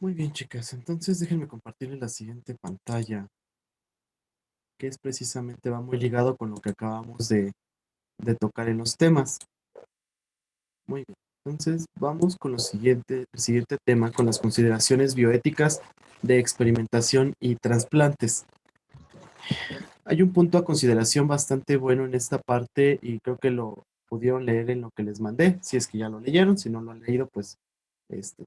Muy bien, chicas. Entonces déjenme compartirles la siguiente pantalla, que es precisamente va muy ligado con lo que acabamos de tocar en los temas. Muy bien. Entonces vamos con el siguiente tema, con las consideraciones bioéticas de experimentación y trasplantes. Hay un punto a consideración bastante bueno en esta parte y creo que lo pudieron leer en lo que les mandé. Si es que ya lo leyeron, si no lo han leído, pues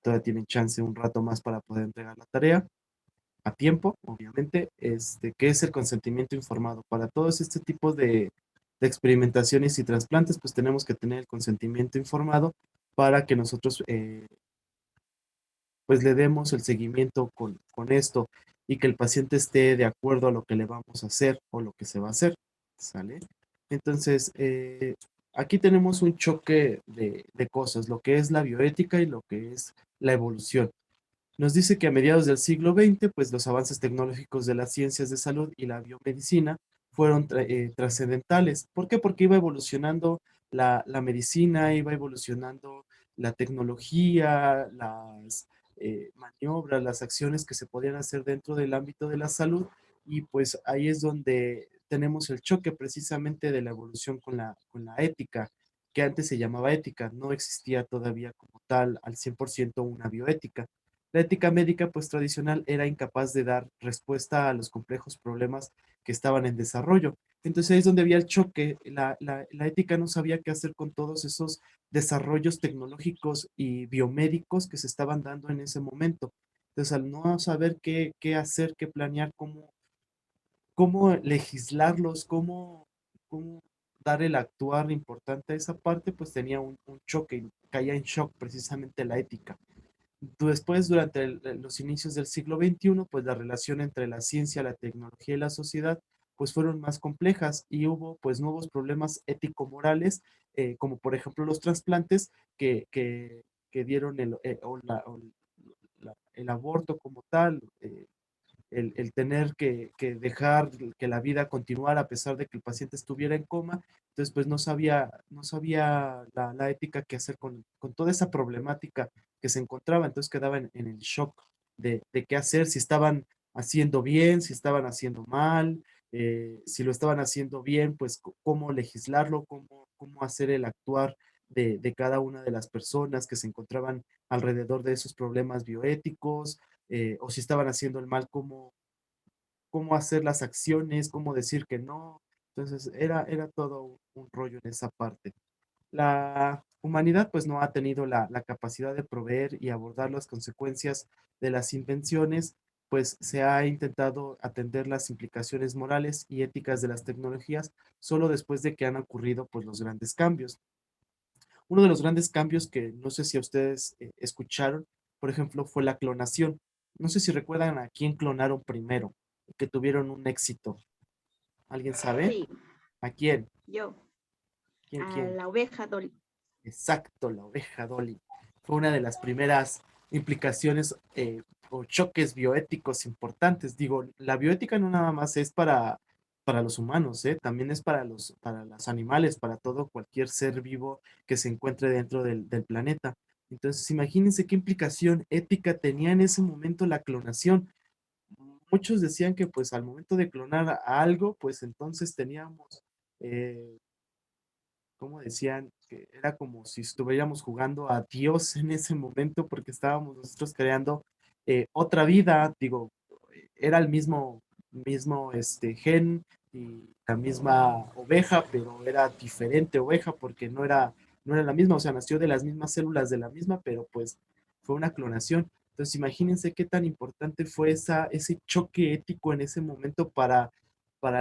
todavía tienen chance un rato más para poder entregar la tarea a tiempo, obviamente, que es el consentimiento informado. Para todos este tipo de experimentaciones y trasplantes, pues tenemos que tener el consentimiento informado para que nosotros pues le demos el seguimiento con esto y que el paciente esté de acuerdo a lo que le vamos a hacer o lo que se va a hacer, ¿sale? Entonces, aquí tenemos un choque de cosas, lo que es la bioética y lo que es la evolución. Nos dice que a mediados del siglo XX, pues los avances tecnológicos de las ciencias de salud y la biomedicina fueron trascendentales. ¿Por qué? Porque iba evolucionando la medicina, iba evolucionando la tecnología, las maniobras, las acciones que se podían hacer dentro del ámbito de la salud y pues ahí es donde tenemos el choque precisamente de la evolución con la ética, que antes se llamaba ética, no existía todavía como tal al 100% una bioética. La ética médica, pues tradicional, era incapaz de dar respuesta a los complejos problemas que estaban en desarrollo. Entonces ahí es donde había el choque. La ética no sabía qué hacer con todos esos desarrollos tecnológicos y biomédicos que se estaban dando en ese momento. Entonces, al no saber qué hacer, qué planear, cómo legislarlos, cómo dar el actuar importante a esa parte, pues tenía un choque, caía en shock precisamente la ética. Después, durante los inicios del siglo XXI, pues la relación entre la ciencia, la tecnología y la sociedad, pues fueron más complejas y hubo pues nuevos problemas ético-morales, como por ejemplo los trasplantes que dieron el aborto como tal, el tener que dejar que la vida continuara a pesar de que el paciente estuviera en coma. Entonces, pues no sabía la ética qué hacer con toda esa problemática que se encontraba. Entonces quedaba en el shock de qué hacer, si estaban haciendo bien, si estaban haciendo mal, si lo estaban haciendo bien, pues cómo legislarlo, cómo hacer el actuar de cada una de las personas que se encontraban alrededor de esos problemas bioéticos, o si estaban haciendo el mal, cómo hacer las acciones, cómo decir que no. Entonces era todo un rollo en esa parte. La humanidad pues no ha tenido la capacidad de proveer y abordar las consecuencias de las invenciones, pues se ha intentado atender las implicaciones morales y éticas de las tecnologías solo después de que han ocurrido pues los grandes cambios. Uno de los grandes cambios que no sé si a ustedes escucharon, por ejemplo, fue la clonación. No sé si recuerdan a quién clonaron primero, que tuvieron un éxito. ¿Alguien sabe? Sí, ¿A quién? yo, a ¿Quién? la oveja Dolly. Exacto, la oveja Dolly. Fue una de las primeras implicaciones o choques bioéticos importantes. Digo, la bioética no nada más es para los humanos, también es para los animales, para todo cualquier ser vivo que se encuentre dentro del planeta. Entonces, imagínense qué implicación ética tenía en ese momento la clonación. Muchos decían que pues al momento de clonar a algo, pues entonces teníamos eh, como decían, que era como si estuviéramos jugando a Dios en ese momento porque estábamos nosotros creando otra vida, digo, era el mismo gen y la misma oveja, pero era diferente oveja porque no era la misma, o sea, nació de las mismas células de la misma, pero pues fue una clonación. Entonces, imagínense qué tan importante fue ese choque ético en ese momento para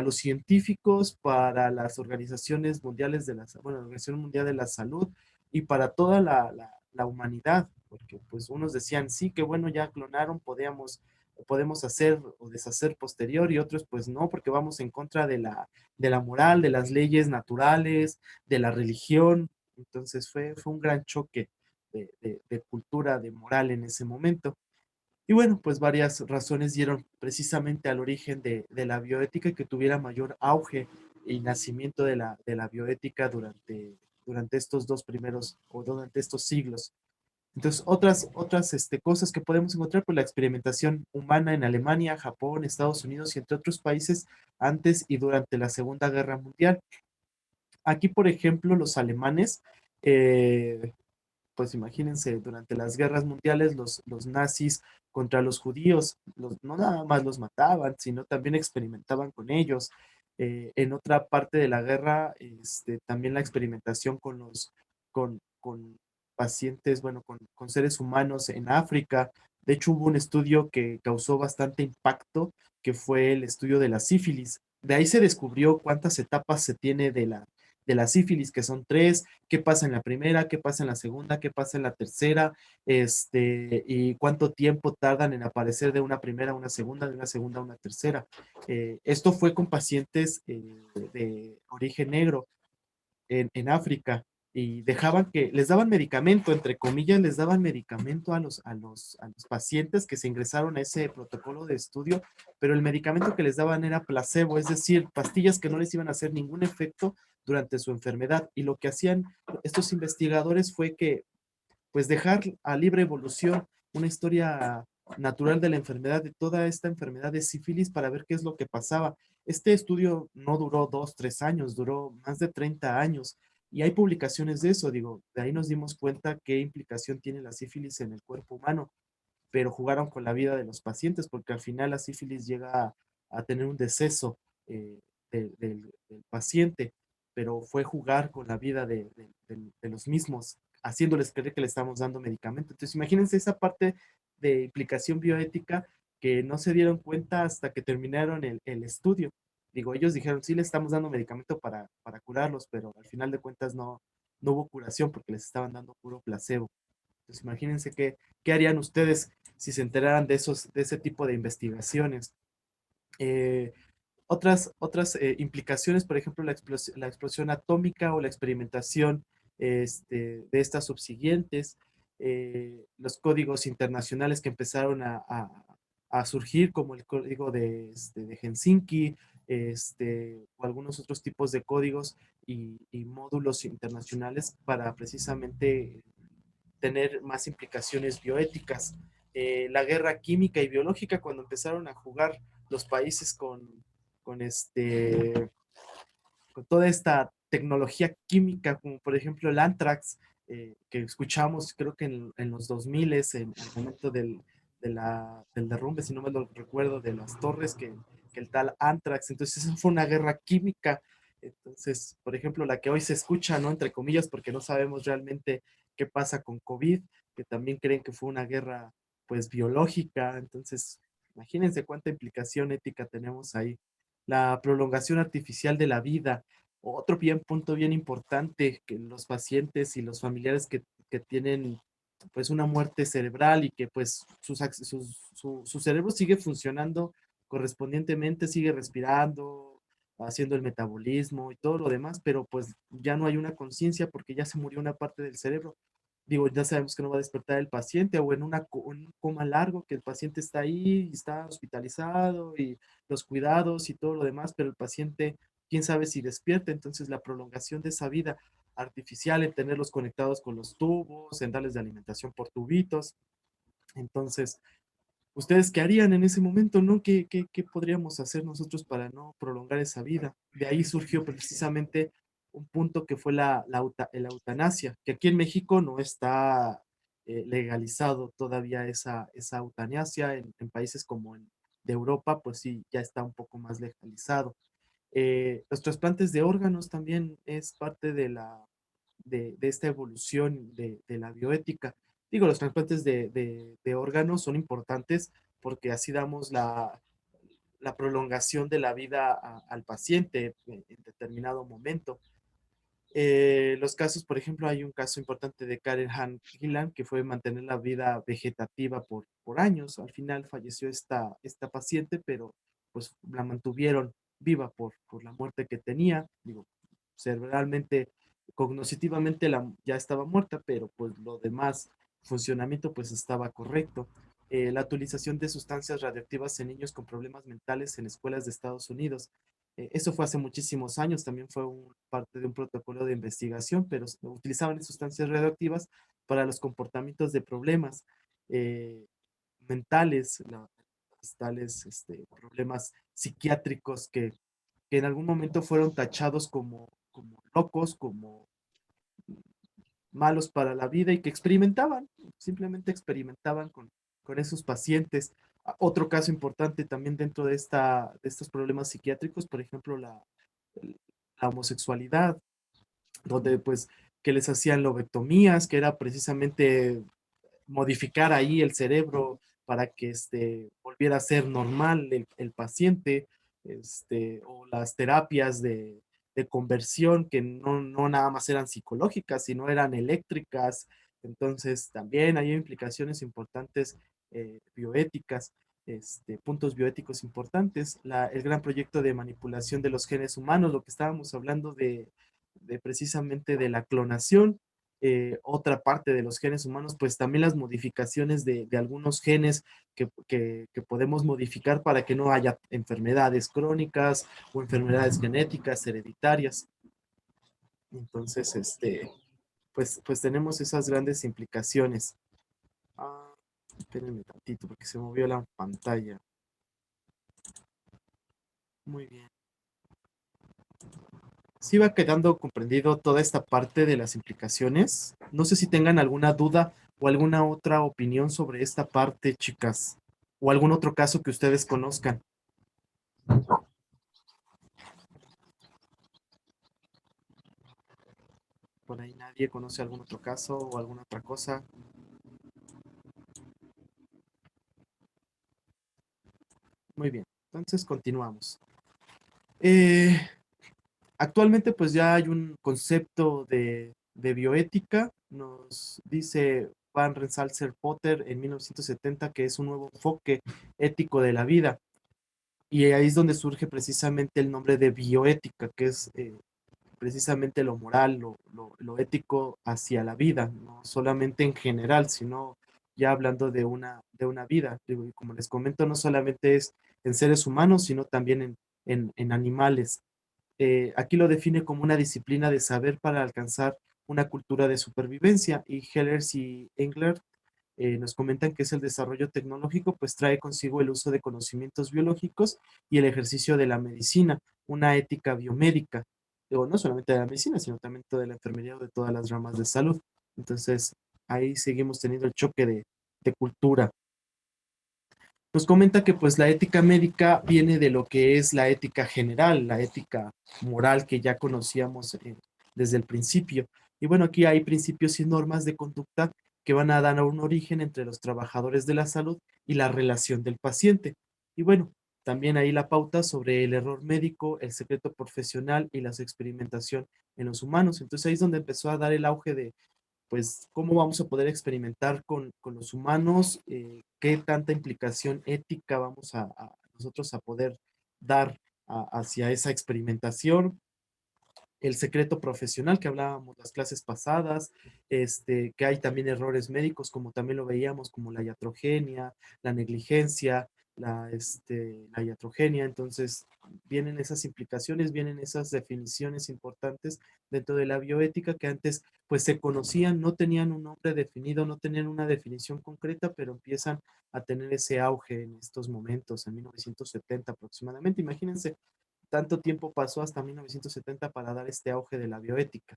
los científicos, para las organizaciones mundiales bueno, la Organización Mundial de la Salud, y para toda la humanidad, porque pues unos decían, sí, que bueno, ya clonaron, podemos hacer o deshacer posterior, y otros pues no, porque vamos en contra de la moral, de las leyes naturales, de la religión. Entonces fue un gran choque de cultura, de moral en ese momento. Y bueno, pues varias razones dieron precisamente al origen de la bioética y que tuviera mayor auge y nacimiento de la bioética durante estos dos primeros o durante estos siglos. Entonces, otras cosas que podemos encontrar, pues la experimentación humana en Alemania, Japón, Estados Unidos y entre otros países antes y durante la Segunda Guerra Mundial. Aquí, por ejemplo, los alemanes, eh, pues imagínense, durante las guerras mundiales, los nazis contra los judíos, no nada más los mataban, sino también experimentaban con ellos. En otra parte de la guerra, también la experimentación con pacientes, bueno, con seres humanos en África. De hecho, hubo un estudio que causó bastante impacto, que fue el estudio de la sífilis. De ahí se descubrió cuántas etapas se tiene de la sífilis, que son tres, qué pasa en la primera, qué pasa en la segunda, qué pasa en la tercera, y cuánto tiempo tardan en aparecer de una primera a una segunda, de una segunda a una tercera. Esto fue con pacientes de origen negro en África y dejaban que les daban medicamento, entre comillas, les daban medicamento a los pacientes que se ingresaron a ese protocolo de estudio, pero el medicamento que les daban era placebo, es decir, pastillas que no les iban a hacer ningún efecto durante su enfermedad. Y lo que hacían estos investigadores fue que pues dejar a libre evolución una historia natural de la enfermedad, de toda esta enfermedad de sífilis para ver qué es lo que pasaba. Este estudio no duró 2, 3 años, duró más de 30 años y hay publicaciones de eso, digo, de ahí nos dimos cuenta qué implicación tiene la sífilis en el cuerpo humano, pero jugaron con la vida de los pacientes porque al final la sífilis llega a tener un deceso del paciente, pero fue jugar con la vida de los mismos, haciéndoles creer que le estamos dando medicamento. Entonces, imagínense esa parte de implicación bioética que no se dieron cuenta hasta que terminaron el estudio. Digo, ellos dijeron, sí, le estamos dando medicamento para curarlos, pero al final de cuentas no hubo curación porque les estaban dando puro placebo. Entonces, imagínense qué harían ustedes si se enteraran de ese tipo de investigaciones. Eh, otras implicaciones, por ejemplo, la explosión atómica o la experimentación de estas subsiguientes, los códigos internacionales que empezaron a surgir, como el código de Helsinki, o algunos otros tipos de códigos y módulos internacionales para precisamente tener más implicaciones bioéticas. La guerra química y biológica, cuando empezaron a jugar los países con, con toda esta tecnología química, como por ejemplo el Anthrax, que escuchamos creo que en los 2000, en el momento del derrumbe, si no me lo recuerdo, de las torres, que el tal Anthrax. Entonces, esa fue una guerra química. Entonces, por ejemplo, la que hoy se escucha, ¿no? Entre comillas, porque no sabemos realmente qué pasa con COVID, que también creen que fue una guerra, pues, biológica. Entonces, imagínense cuánta implicación ética tenemos ahí. La prolongación artificial de la vida, otro punto bien importante, que los pacientes y los familiares que tienen pues una muerte cerebral y que pues su cerebro sigue funcionando correspondientemente, sigue respirando, haciendo el metabolismo y todo lo demás, pero pues ya no hay una conciencia porque ya se murió una parte del cerebro. Digo, ya sabemos que no va a despertar el paciente o en un coma largo, que el paciente está ahí, y está hospitalizado y los cuidados y todo lo demás, pero el paciente, quién sabe si despierta. Entonces, la prolongación de esa vida artificial, en tenerlos conectados con los tubos, en darles de alimentación por tubitos. Entonces, ¿ustedes qué harían en ese momento, no? ¿Qué podríamos hacer nosotros para no prolongar esa vida? De ahí surgió precisamente un punto que fue la eutanasia, que aquí en México no está legalizado todavía esa eutanasia. En países como de Europa, pues sí, ya está un poco más legalizado. Los trasplantes de órganos también es parte de esta evolución de la bioética. Digo, los trasplantes de órganos son importantes porque así damos la prolongación de la vida al paciente en determinado momento. Los casos, por ejemplo, hay un caso importante de Karen Han Gillan, que fue mantener la vida vegetativa por años. Al final falleció esta paciente, pero pues la mantuvieron viva por la muerte que tenía. Digo, cerebralmente, cognitivamente ya estaba muerta, pero pues lo demás, funcionamiento, pues estaba correcto. La utilización de sustancias radioactivas en niños con problemas mentales en escuelas de Estados Unidos. Eso fue hace muchísimos años, también fue parte de un protocolo de investigación, pero utilizaban sustancias radioactivas para los comportamientos de problemas eh, mentales, tales problemas psiquiátricos que en algún momento fueron tachados como locos, como malos para la vida y que experimentaban, simplemente experimentaban con esos pacientes. Otro caso importante también dentro de estos problemas psiquiátricos, por ejemplo, la homosexualidad, donde pues que les hacían lobectomías, que era precisamente modificar ahí el cerebro para que volviera a ser normal el paciente, o las terapias de conversión que no nada más eran psicológicas, sino eran eléctricas. Entonces, también hay implicaciones importantes bioéticas, puntos bioéticos importantes. El gran proyecto de manipulación de los genes humanos, lo que estábamos hablando de precisamente de la clonación, otra parte de los genes humanos, pues también las modificaciones de algunos genes que podemos modificar para que no haya enfermedades crónicas o enfermedades genéticas hereditarias. Entonces, pues tenemos esas grandes implicaciones. Ah, espérenme tantito porque se movió la pantalla. Muy bien. Sí va quedando comprendido toda esta parte de las implicaciones. No sé si tengan alguna duda o alguna otra opinión sobre esta parte, chicas, o algún otro caso que ustedes conozcan. Por ahí nadie conoce algún otro caso o alguna otra cosa. Muy bien, entonces continuamos. Eh, Actualmente pues ya hay un concepto de bioética, nos dice Van Rensselaer Potter en 1970 que es un nuevo enfoque ético de la vida. Y ahí es donde surge precisamente el nombre de bioética, que es precisamente lo moral, lo ético hacia la vida, no solamente en general, sino ya hablando de una vida. Digo, y como les comento, no solamente es en seres humanos, sino también en animales. Aquí lo define como una disciplina de saber para alcanzar una cultura de supervivencia, y Hellers y Engler nos comentan que es el desarrollo tecnológico, pues trae consigo el uso de conocimientos biológicos y el ejercicio de la medicina, una ética biomédica, o no solamente de la medicina, sino también de la enfermería o de todas las ramas de salud. Entonces, ahí seguimos teniendo el choque de cultura. Nos comenta que pues la ética médica viene de lo que es la ética general, la ética moral que ya conocíamos desde el principio. Y bueno, aquí hay principios y normas de conducta que van a dar un origen entre los trabajadores de la salud y la relación del paciente. Y bueno, también hay la pauta sobre el error médico, el secreto profesional y la experimentación en los humanos. Entonces ahí es donde empezó a dar el auge de pues cómo vamos a poder experimentar con los humanos, qué tanta implicación ética vamos a nosotros a poder dar hacia esa experimentación, el secreto profesional que hablábamos las clases pasadas, que hay también errores médicos, como también lo veíamos, como la iatrogenia, la negligencia, la iatrogenia. Entonces, vienen esas implicaciones, vienen esas definiciones importantes dentro de la bioética que antes pues se conocían, no tenían un nombre definido, no tenían una definición concreta, pero empiezan a tener ese auge en estos momentos, en 1970 aproximadamente. Imagínense, tanto tiempo pasó hasta 1970 para dar este auge de la bioética.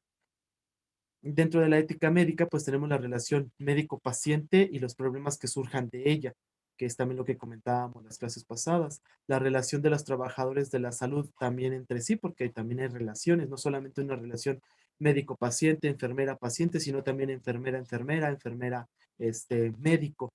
Dentro de la ética médica, pues tenemos la relación médico-paciente y los problemas que surjan de ella, que es también lo que comentábamos en las clases pasadas. La relación de los trabajadores de la salud también entre sí, porque también hay relaciones, no solamente una relación médico-paciente, enfermera-paciente, sino también enfermera-enfermera, enfermera-médico.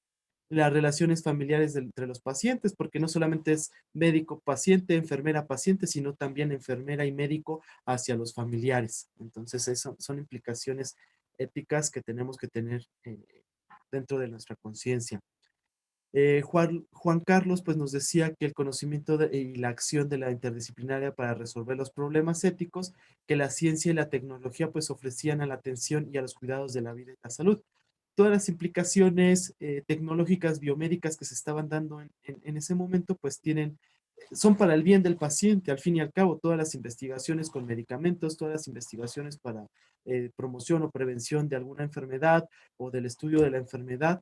las relaciones familiares entre los pacientes, porque no solamente es médico-paciente, enfermera-paciente, sino también enfermera y médico hacia los familiares. Entonces, eso son implicaciones éticas que tenemos que tener dentro de nuestra conciencia. Juan Carlos pues nos decía que el conocimiento y la acción de la interdisciplinaria para resolver los problemas éticos que la ciencia y la tecnología pues ofrecían a la atención y a los cuidados de la vida y la salud. Todas las implicaciones tecnológicas, biomédicas que se estaban dando en ese momento pues son para el bien del paciente, al fin y al cabo, todas las investigaciones con medicamentos, todas las investigaciones para promoción o prevención de alguna enfermedad o del estudio de la enfermedad,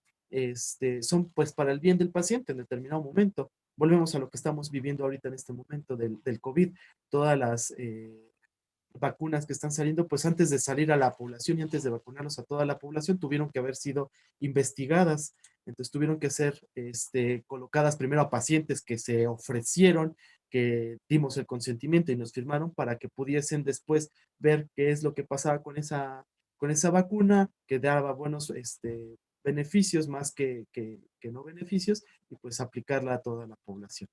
son pues para el bien del paciente en determinado momento. Volvemos a lo que estamos viviendo ahorita en este momento del COVID. Todas las vacunas que están saliendo, pues antes de salir a la población y antes de vacunarlos a toda la población, tuvieron que haber sido investigadas. Entonces tuvieron que ser colocadas primero a pacientes que se ofrecieron, que dimos el consentimiento y nos firmaron para que pudiesen después ver qué es lo que pasaba con esa vacuna, que daba buenos beneficios más que no beneficios, y pues aplicarla a toda la población.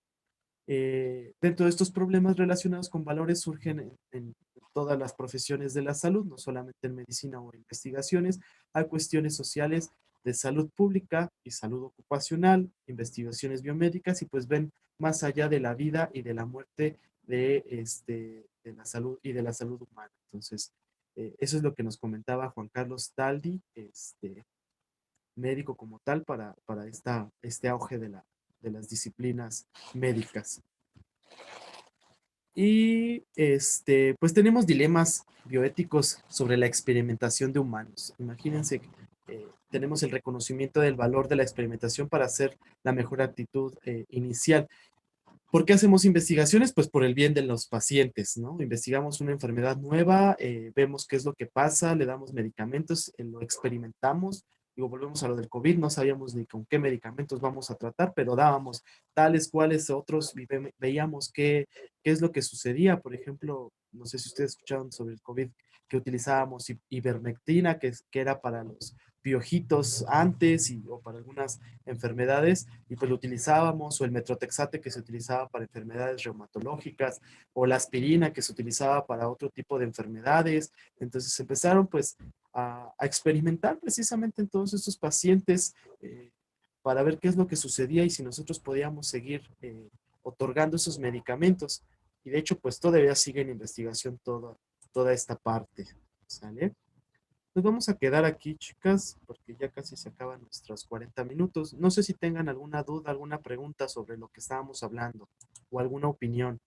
Dentro de estos problemas relacionados con valores surgen en todas las profesiones de la salud, no solamente en medicina o investigaciones, hay cuestiones sociales de salud pública y salud ocupacional, investigaciones biomédicas y pues ven más allá de la vida y de la muerte de la salud y de la salud humana. Entonces, eso es lo que nos comentaba Juan Carlos Taldi, médico como tal, para este auge de las disciplinas médicas. Y pues tenemos dilemas bioéticos sobre la experimentación de humanos. Imagínense que tenemos el reconocimiento del valor de la experimentación para hacer la mejor actitud inicial. ¿Por qué hacemos investigaciones? Pues por el bien de los pacientes, ¿no? Investigamos una enfermedad nueva, vemos qué es lo que pasa, le damos medicamentos, lo experimentamos. Digo, volvemos a lo del COVID, no sabíamos ni con qué medicamentos vamos a tratar, pero dábamos tales cuales otros, y veíamos qué es lo que sucedía. Por ejemplo, no sé si ustedes escucharon sobre el COVID, que utilizábamos ivermectina, que era para los piojitos antes o para algunas enfermedades, y pues lo utilizábamos, o el metrotexate que se utilizaba para enfermedades reumatológicas, o la aspirina que se utilizaba para otro tipo de enfermedades. Entonces empezaron pues a experimentar precisamente en todos estos pacientes para ver qué es lo que sucedía y si nosotros podíamos seguir otorgando esos medicamentos. Y de hecho pues todavía sigue en investigación toda esta parte. ¿Sale? Nos vamos a quedar aquí, chicas, porque ya casi se acaban nuestros 40 minutos. No sé si tengan alguna duda, alguna pregunta sobre lo que estábamos hablando o alguna opinión.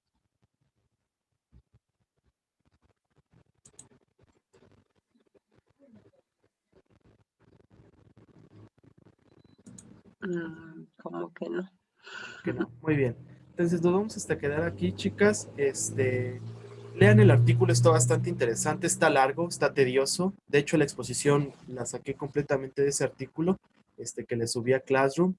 Como que no. Que no. Muy bien. Entonces nos vamos hasta quedar aquí, chicas. Lean el artículo, está bastante interesante, está largo, está tedioso. De hecho, la exposición la saqué completamente de ese artículo, que le subí a Classroom.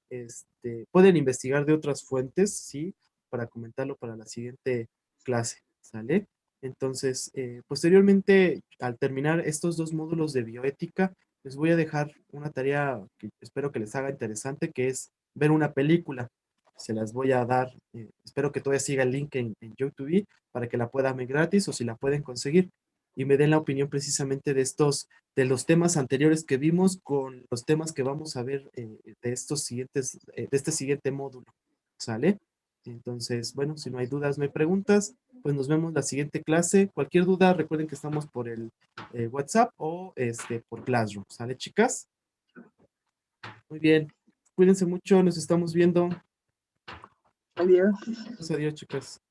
Pueden investigar de otras fuentes, sí, para comentarlo para la siguiente clase, ¿sale? Entonces, posteriormente, al terminar estos dos módulos de bioética, les voy a dejar una tarea que espero que les haga interesante, que es ver una película. Se las voy a dar, espero que todavía siga el link en YouTube para que la puedan ver gratis o si la pueden conseguir y me den la opinión precisamente de los temas anteriores que vimos con los temas que vamos a ver de este siguiente módulo. ¿Sale? Entonces, bueno, si no hay dudas, no hay preguntas, pues nos vemos la siguiente clase. Cualquier duda, recuerden que estamos por el WhatsApp o por Classroom. ¿Sale, chicas? Muy bien. Cuídense mucho, nos estamos viendo. Adiós. Adiós, chicas.